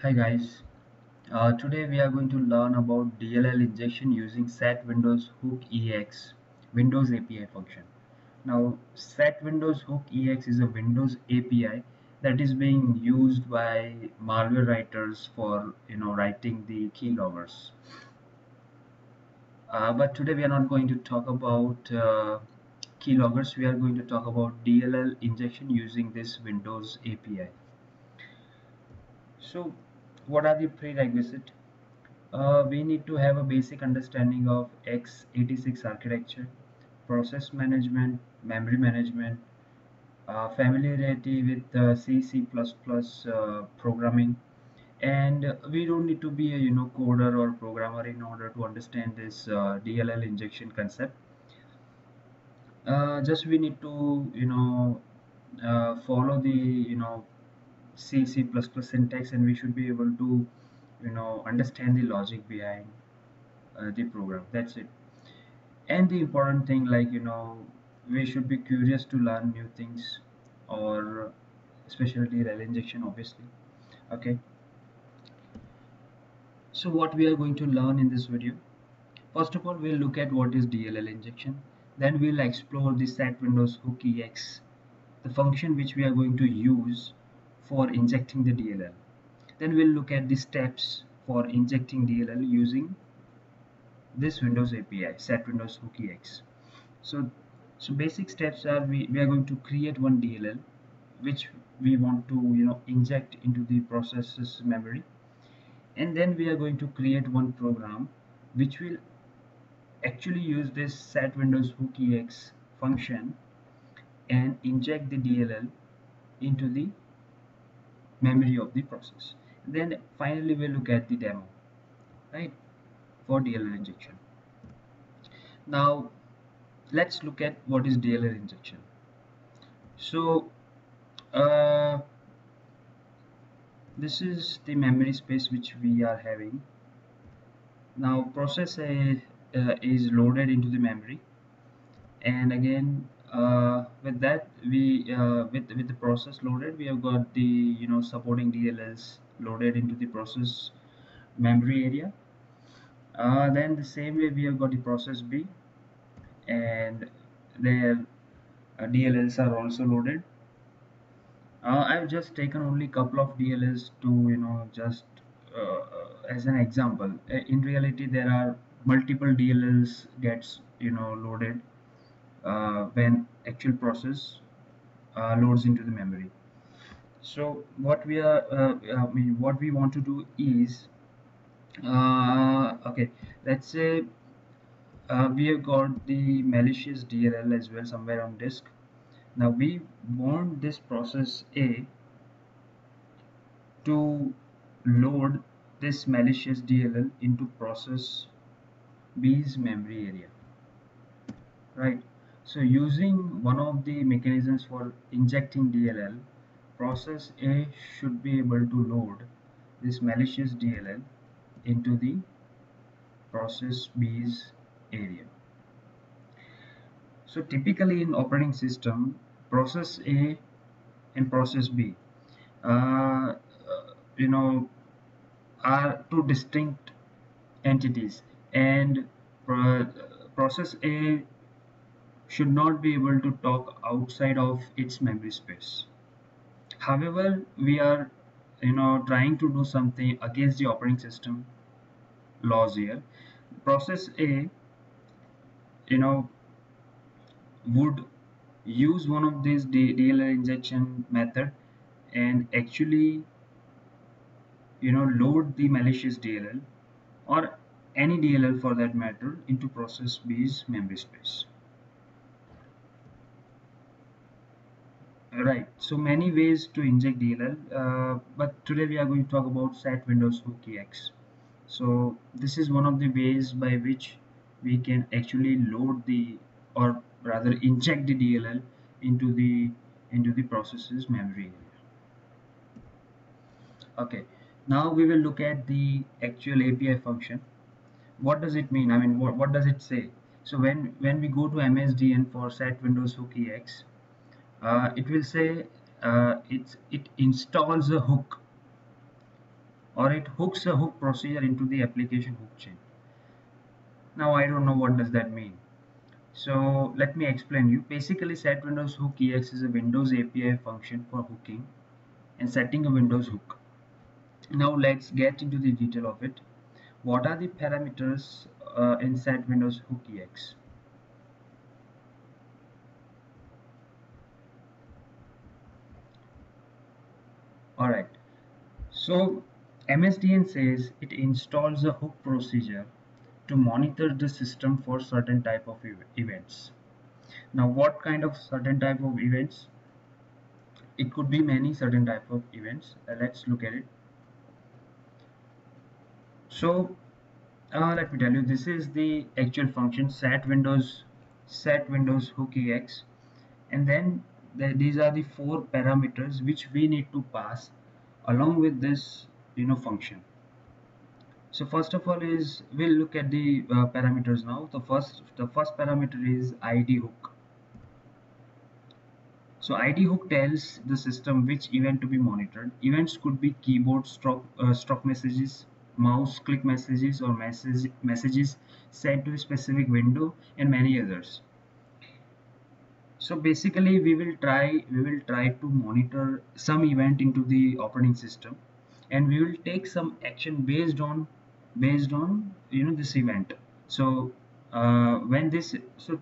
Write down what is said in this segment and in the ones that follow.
Hi guys, today we are going to learn about DLL injection using Setwindowshookex Windows API function. Now Setwindowshookex is a Windows API that is being used by malware writers for writing the keyloggers. But today we are not going to talk about keyloggers. We are going to talk about DLL injection using this Windows API. So, what are the prerequisites? We need to have a basic understanding of x86 architecture, process management, memory management, familiarity with C++ programming, and we don't need to be a coder or programmer in order to understand this DLL injection concept. Just we need to follow the C++ syntax, and we should be able to understand the logic behind the program. That's it. And the important thing, like we should be curious to learn new things, or especially DLL injection, obviously. Okay, so what we are going to learn in this video, first of all we'll look at what is DLL injection. Then we'll explore the Setwindowshookex, the function which we are going to use for injecting the DLL. Then we'll look at the steps for injecting DLL using this Windows API, Setwindowshookex. So, so basic steps are, we are going to create one DLL which we want to inject into the process's memory, and then we are going to create one program which will actually use this Setwindowshookex function and inject the DLL into the memory of the process. Then finally we'll look at the demo, right, for DLL injection. Now let's look at what is DLL injection. So uh, this is the memory space which we are having. Now process A is loaded into the memory, and again with that we with the process loaded, we have got the supporting DLLs loaded into the process memory area. Then the same way we have got the process B, and their DLLs are also loaded. I've just taken only couple of DLLs to just as an example. In reality, there are multiple DLLs gets loaded when actual process loads into the memory. So what we are, I mean, what we want to do is, okay, let's say we have got the malicious DLL as well somewhere on disk. Now we want this process A to load this malicious DLL into process B's memory area, right? So using one of the mechanisms for injecting DLL, process A should be able to load this malicious DLL into the process B's area. So typically in operating system, process A and process B uh, you know are two distinct entities, and process A should not be able to talk outside of its memory space. However, we are trying to do something against the operating system laws here. Process A you know would use one of these DLL injection method and actually load the malicious DLL, or any DLL for that matter, into process B's memory space. Right, so many ways to inject DLL, but today we are going to talk about Setwindowshookex. So this is one of the ways by which we can actually load the, or rather inject the DLL into the process's memory area. Okay, now we will look at the actual API function. What does it mean? I mean, what does it say? So when we go to MSDN for Setwindowshookex, it will say it installs a hook or it hooks a hook procedure into the application hook chain. Now I don't know what does that mean. So let me explain you. Basically, Setwindowshookex is a Windows API function for hooking and setting a Windows hook. Now let's get into the detail of it. What are the parameters in Setwindowshookex? Alright, so MSDN says it installs a hook procedure to monitor the system for certain type of events. Now what kind of certain type of events? It could be many certain type of events. Let's look at it. So let me tell you, this is the actual function set Windows hookex, and then these are the four parameters which we need to pass along with this function. So first of all is we'll look at the parameters now. The first parameter is ID hook. So ID hook tells the system which event to be monitored. Events could be keyboard stroke messages, mouse click messages, or messages sent to a specific window, and many others. So basically, we will try to monitor some event into the operating system, and we will take some action based on this event. So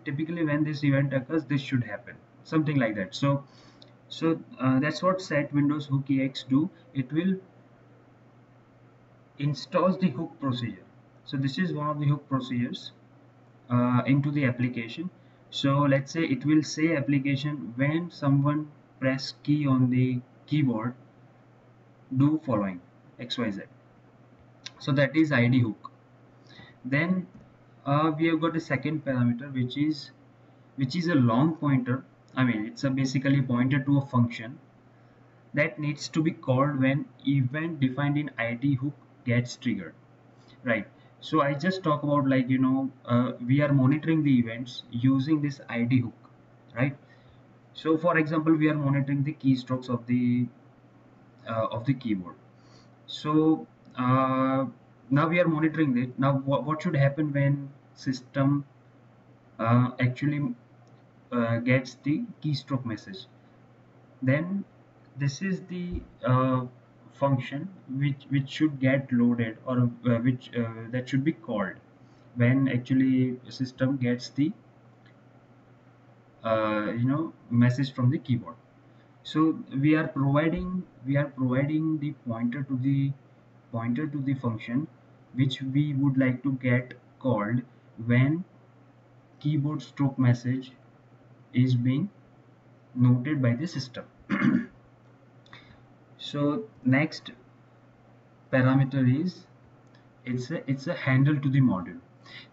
typically when this event occurs, this should happen, something like that. So that's what set Windows Hook EX do. It will installs the hook procedure. So this is one of the hook procedures into the application. So let's say it will say application, when someone press key on the keyboard, do following XYZ. So that is ID hook. Then we have got a second parameter, which is a long pointer. I mean, it's a basically pointer to a function that needs to be called when event defined in ID hook gets triggered, right? So I just talk about, like, we are monitoring the events using this ID hook, right? So for example, we are monitoring the keystrokes of the keyboard. So now we are monitoring it. Now what should happen when system actually gets the keystroke message? Then this is the function which should get loaded, or which that should be called when actually system gets the message from the keyboard. So we are providing the pointer to the function which we would like to get called when keyboard stroke message is being noted by the system. So next parameter is, it's a handle to the module.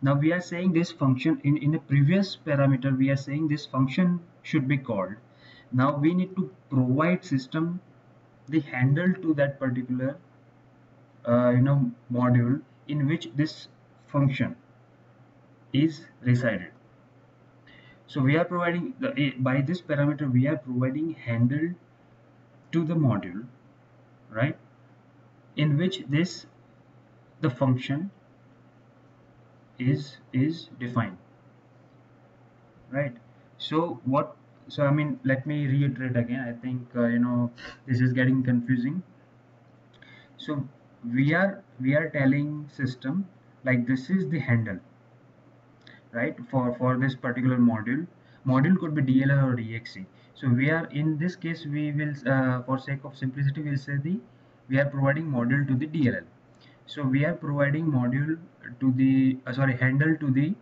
Now we are saying this function in a previous parameter, we are saying this function should be called. Now we need to provide system the handle to that particular module in which this function is resided. So we are providing by this parameter, we are providing handle to the module, right, in which the function is defined, right? So I mean, let me reiterate again. I think this is getting confusing. So we are telling system, like, this is the handle, right, for this particular module could be DLL or exe. So we are, in this case, we will for sake of simplicity, we'll say we are providing module to the DLL. So we are providing module to the handle to the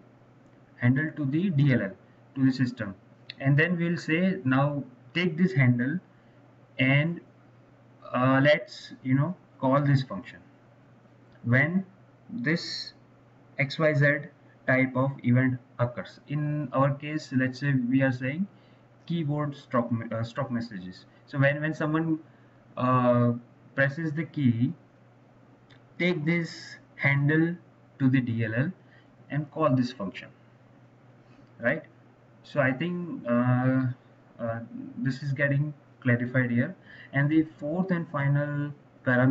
DLL, to the system, and then we'll say, now take this handle and let's call this function when this XYZ type of event occurs. In our case, let's say we are saying keyboard stroke messages. So when someone uh, presses the key, take this handle to the DLL and call this function, right? So I think this is getting clarified here. And the fourth and final parameter